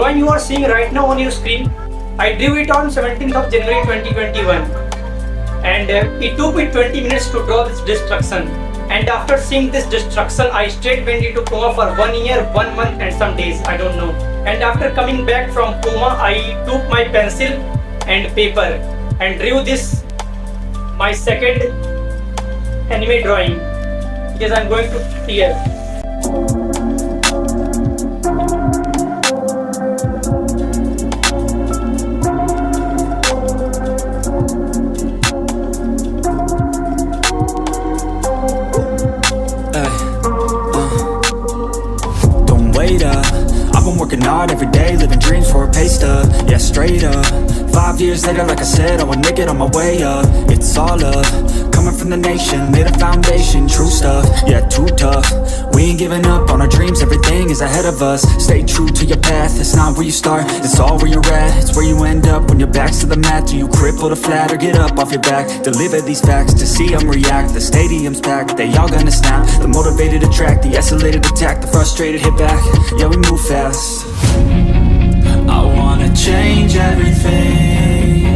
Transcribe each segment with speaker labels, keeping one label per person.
Speaker 1: drawing you are seeing right now on your screen, I drew it on 17th of January 2021, and it took me 20 minutes to draw this destruction. And after seeing this destruction, I straight went into coma for 1 year, 1 month and some days, I don't know. And after coming back from coma, I took my pencil and paper and drew this, my second anime drawing. Yes, I'm going to tear.
Speaker 2: Don't wait up, I've been working hard every day, living dreams for a pay stub. Yeah, straight up. 5 years later, like I said, I would make it on my way up. It's all up, coming from the nation, made a foundation, true stuff, yeah, too tough. We ain't giving up on our dreams, everything is ahead of us. Stay true to your path, it's not where you start, it's all where you're at. It's where you end up when your back's to the mat. Do you cripple the flat or get up off your back? Deliver these facts to see them react. The stadium's packed, they all gonna snap. The motivated attract, the escalated attack. The frustrated hit back, yeah, we move fast. I wanna change everything,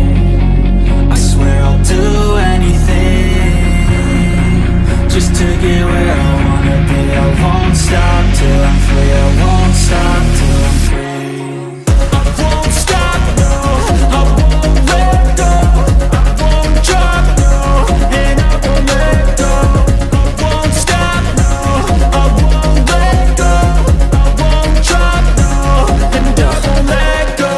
Speaker 2: I swear I'll do anything just to get where I wanna be. I won't stop till I'm free, I won't stop till I'm free. I won't stop, no, I won't let go, I won't drop, no, and I won't let go. I won't stop, no, I won't let go, I won't drop, no, and I won't let go.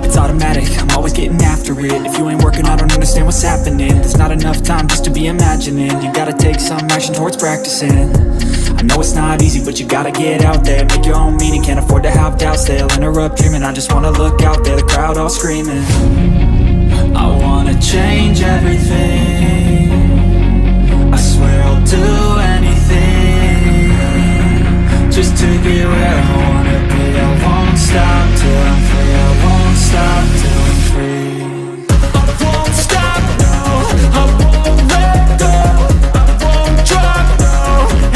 Speaker 2: It's automatic, I'm always getting after it. If you ain't working, I don't understand what's happening. There's not enough time just to be imagining. You gotta take some action towards practicing. I know it's not easy, but you gotta get out there. Make your own meaning, can't afford to have doubts. They'll interrupt dreaming, I just wanna look out there. The crowd all screaming. I wanna change everything, I swear I'll do anything just to get where I wanna be. I won't stop till I'm free, I won't stop till I'm free. I won't stop, no, I won't let go, I won't drop, no,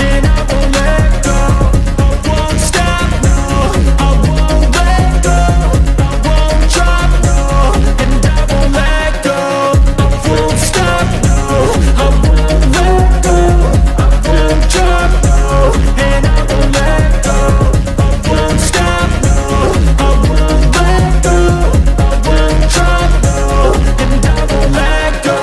Speaker 2: and I won't let go. I won't stop, no, I won't let go, I won't drop, no, and I won't let go. I won't stop, no, I won't let go, I won't drop, no, and I won't let go. I won't stop, no, I won't let go, I won't drop, no, and I won't let go.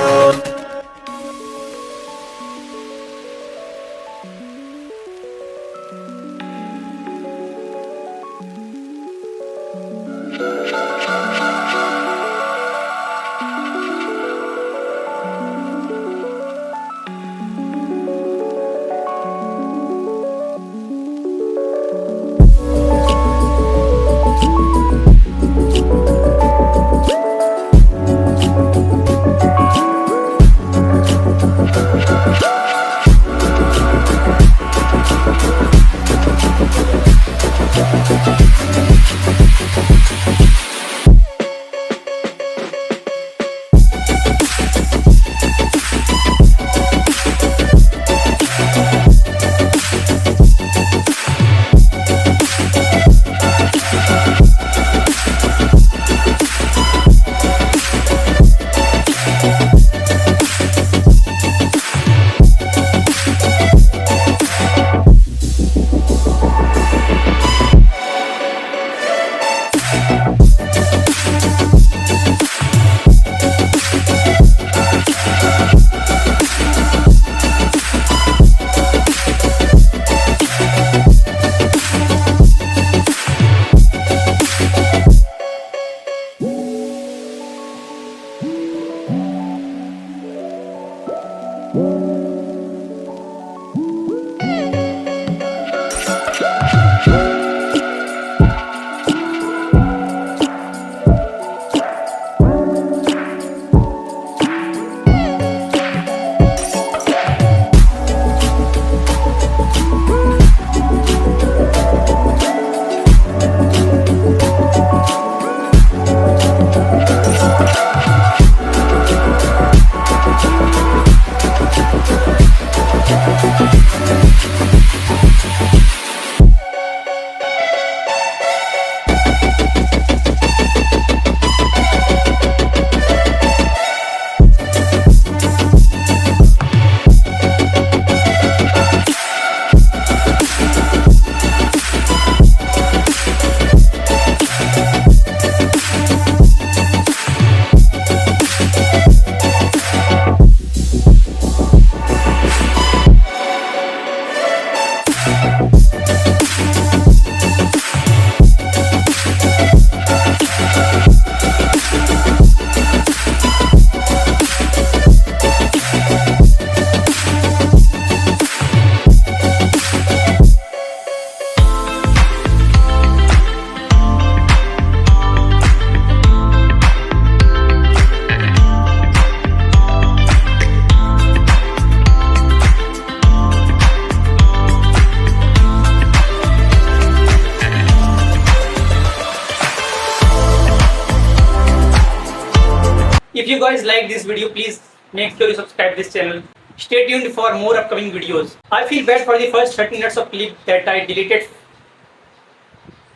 Speaker 1: If you guys like this video, please make sure you subscribe this channel. Stay tuned for more upcoming videos. I feel bad for the first 30 minutes of clip that I deleted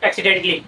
Speaker 1: accidentally.